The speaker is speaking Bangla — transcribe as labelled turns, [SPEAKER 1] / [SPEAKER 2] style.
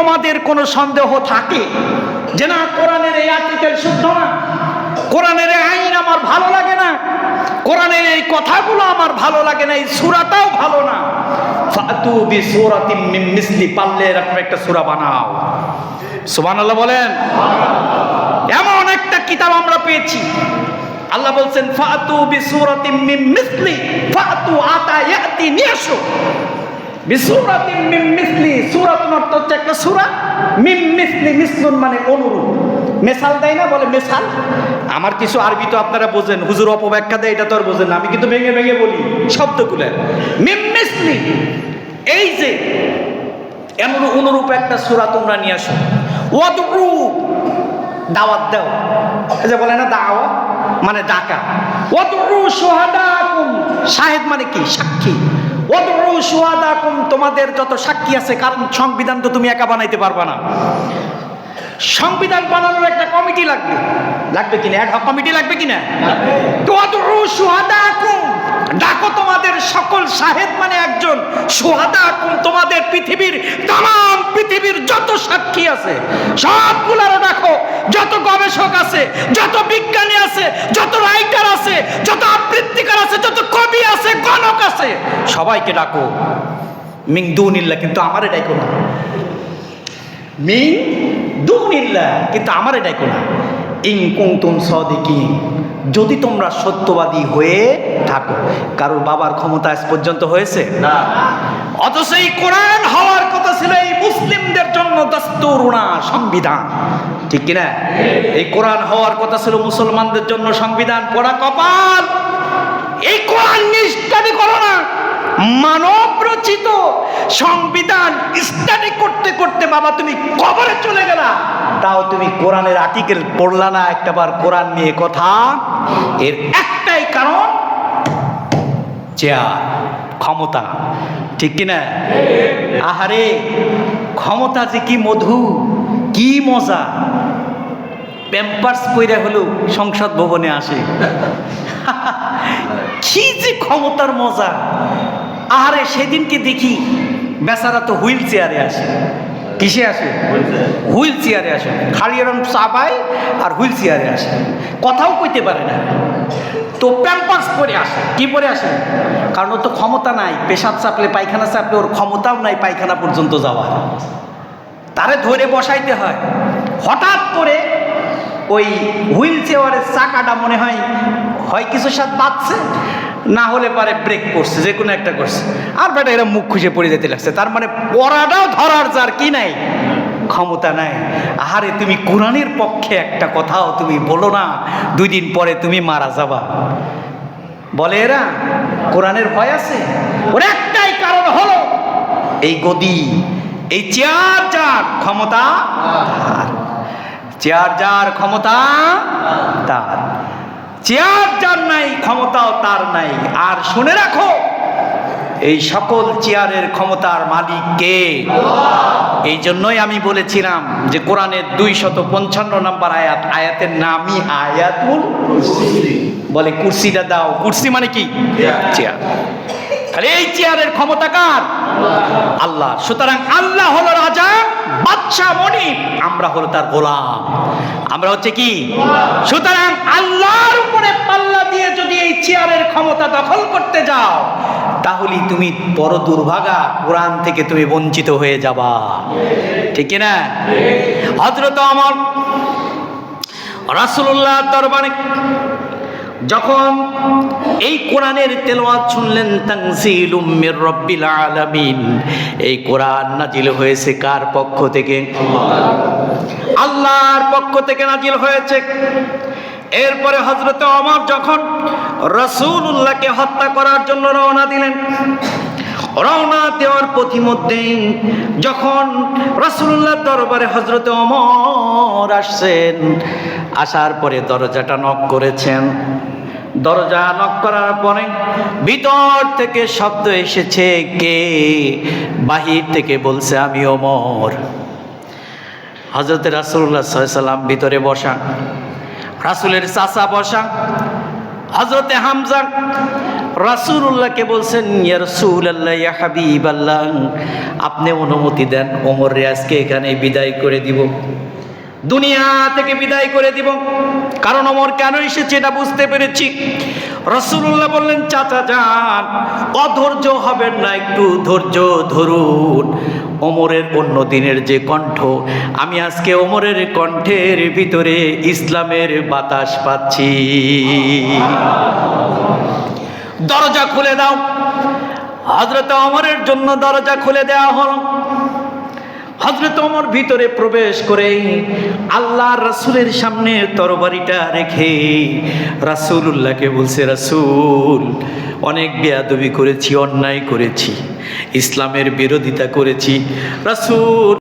[SPEAKER 1] তোমাদের কোনো সন্দেহ থাকে যে না কোরআনের এই আর্টিকেল শুদ্ধ না, কোরআনের এই আইন আমার ভালো লাগে না, কোরআনের এই কথাগুলো আমার ভালো লাগে না, এই সূরাটাও ভালো না, ফাতু বিসূরাতিম মিন মিসলি, পারলে এরকম একটা সূরা বানাও। সুবহানাল্লাহ বলেন। এমন একটা কিতাব আমরা পেয়েছি, আল্লাহ বলছেন ফাতু বিসূরাতিম মিন মিসলি, ফাতু আতা ইয়াতি, নিয়ে আসো বিসূরাতিম মিন মিসলি। সূরাতুন অর্থ হচ্ছে একটা সূরা, মিন মিসলি, মিসলুন মানে অনুরূপ, মেসাল দেয় না, বলে মেসাল। আমার কিছু আরবি তো আপনারা বোঝেন, হুজুর অপব্যাখ্যা দেয়, এটা তো আর বোঝেন না, আমি কিন্তু ভেঙে ভেঙে বলি শব্দগুলো। মিন মিসলি, এই যে এমন অনুরূপ একটা সূরা তোমরা নিয়ে আসো। ওয়াদউ, দাওয়াত দাও, এই যে বলে না দাওয়া মানে ডাকা। ওয়াদউ শুহাদাকুম, শাহিদ মানে কি? সাক্ষী। ওয়াদউ শুহাদাকুম, তোমাদের যত সাক্ষী আছে, কারণ সংবিধান তো তুমি একা বানাইতে পারবা না, সংবিধান বানানোর একটা কমিটি লাগবে, লাগবে কিনা? অ্যাড হক কমিটি লাগবে কিনা? তো ওয়াদউ শুহাদাকুম, ডাকো তোমাদের সকল, শাহেদ মানে একজন, শুহাদাকুম তোমাদের পৃথিবীর तमाम পৃথিবীর যত সাক্ষী আছে সবগুলারে ডাকো, যত গবেষক আছে, যত বিজ্ঞানী আছে, যত রাইটার আছে, যত আবৃত্তিকার আছে, যত কবি আছে, গণক আছে, সবাইকে ডাকো। মিন দুনিল্লাহ, কিন্তু আমারে ডাকো না। মিন দুনিল্লাহ, কিন্তু আমারে ডাকো না। ইন কুনতুম সাদিকিন, যদি তোমরা সত্যবাদী হয়ে থাকো। কারোর বাবার ক্ষমতা আজ পর্যন্ত হয়েছে না, অথচ এই কোরআন হওয়ার কথা ছিল এই মুসলিমদের জন্য দাস্তুরুনা, সংবিধান, ঠিক কিনা? এই কোরআন হওয়ার কথা ছিল মুসলমানদের জন্য সংবিধান। পড়া কপাল, এই কোরআন স্টাডি করো না। মানব রচিত সংবিধান স্টাডি করতে করতে বাবা তুমি কবরে চলে গেলা, তাও তুমি কোরআনের আর্টিকেল পড়লা না একটাবার কোরআন নিয়ে কথা। এর একটাই কারণ, চেয়ার, ক্ষমতা, ঠিক কিনা? আহারে ক্ষমতা যে কি মধু, কি মজা। প্যাম্পার্স কইরা হলো সংসদ ভবনে আসে, কি যে ক্ষমতার মজা। আরে সেদিনকে দেখি বেচারা তো হুইল চেয়ারে আসে। কিসে আসে? হুইল চেয়ারে আসে, খালি এরকম চাপায় আর হুইল চেয়ারে আসে, কথাও কইতে পারে না। তো প্যাম্পার্স পরে আসে। কি পরে আসে? কারণ ওর তো ক্ষমতা নাই, পেশাব চাপলে, পায়খানা চাপলে ওর ক্ষমতাও নাই পায়খানা পর্যন্ত যাওয়ার, তারে ধরে বসাইতে হয়। হঠাৎ করে ওই হুইল চেয়ারের চাকাটা মনে হয় কিছু সাথে বাঁচছে, না হলে পারে ব্রেক করছে, যে কোনো একটা করছে, আর বেটা এরা মুখ খুঁজে পড়ে যেতে লাগছে। তার মানে পড়াটাও ধরার যার কি নাই, ক্ষমতা নাই। আহারে তুমি কোরআনের পক্ষে একটা কথাও তুমি বলো না, 2 দিন পরে তুমি মারা যাবা। বলে এরা কোরআনের ভয় আছে। ওর একটাই কারণ হলো এই গদি, এই চেয়ার যার ক্ষমতা তার, চেয়ার যার ক্ষমতা তার, চেয়ার যার নাই ক্ষমতাও তার নাই। আর শুনে রাখো, এই সকল চেয়ারের ক্ষমতার মালিক কে? এই জন্যই আমি বলেছিলাম যে কোরআনের 255 নম্বর আয়াত, আয়াতের নামই আয়াতুল কুরসি। বলে কুরসিটা দাও, কুরসি মানে কি? চেয়ার। তাহলে এই চেয়ারের ক্ষমতা কার? আল্লাহ। সুতরাং আল্লাহ হলো রাজা, বাদশা, মনি, আমরা হলো তার গোলাম, আমরা হচ্ছে কি? সুতরাং আল্লাহর উপরে পাল্লা দিয়ে যদি এই চেয়ারের ক্ষমতা দখল করতে যাও, তাহলে তুমি বড় দুর্ভাগা, কোরআন থেকে তুমি বঞ্চিত হয়ে যাবা, ঠিক না? হযরত ওমর রাসূলুল্লাহ দরবারে যখন এই কোরআনের তেলাওয়াত শুনলেন, তানজিলুম মির রাব্বিল আলামিন, এই কোরআন নাজিল হয়েছে কার পক্ষ থেকে? আল্লাহর পক্ষ থেকে নাজিল হয়েছে। এরপরে হযরত ওমর যখন রাসূলুল্লাহকে হত্যা করার জন্য রওনা দিলেন, রওনা দেওয়ার পথিমধ্যে যখন রাসূলুল্লাহর দরবারে হযরত ওমর আসছেন, আসার পরে দরজাটা নক করেছেন। দরজা নক করার পরে ভিতর থেকে শব্দ এসেছে, কে? বাহির থেকে বলছে, আমি ওমর। হযরত রাসূলুল্লাহ সাল্লাল্লাহু আলাইহি সাল্লাম ভিতরে বসা, রাসূলের চাচা বসা, হযরতে হামজা রাসূলুল্লাহকে বলছেন, ইয়া রাসূলুল্লাহ, ইয়া হাবিবাল্লাহ, আপনি অনুমতি দেন, ওমররে আজকে এখানে বিদায় করে দিব, দুনিয়া থেকে বিদায় করে দিব। কারণ ওমর কেন এসেছে এটা বুঝতে পেরেছি। রাসূলুল্লাহ বললেন, চাচা যান, অধৈর্য হবেন না, একটু ধৈর্য ধরুন। ওমরের অন্য দিনের যে কণ্ঠ, আমি আজকে ওমরের কণ্ঠের ভিতরে ইসলামের বাতাস পাচ্ছি। দরজা খুলে দাও। হযরত ওমরের জন্য দরজা খুলে দেওয়া হলো। হযরত ওমর ভিতরে প্রবেশ করে আল্লাহর রাসূলের সামনে তরবারিটা রেখে রাসূলুল্লাহকে বলছে, রাসূল, অনেক বেয়াদবি করেছি, অন্যায় করেছি, ইসলামের বিরোধিতা করেছি রাসূল।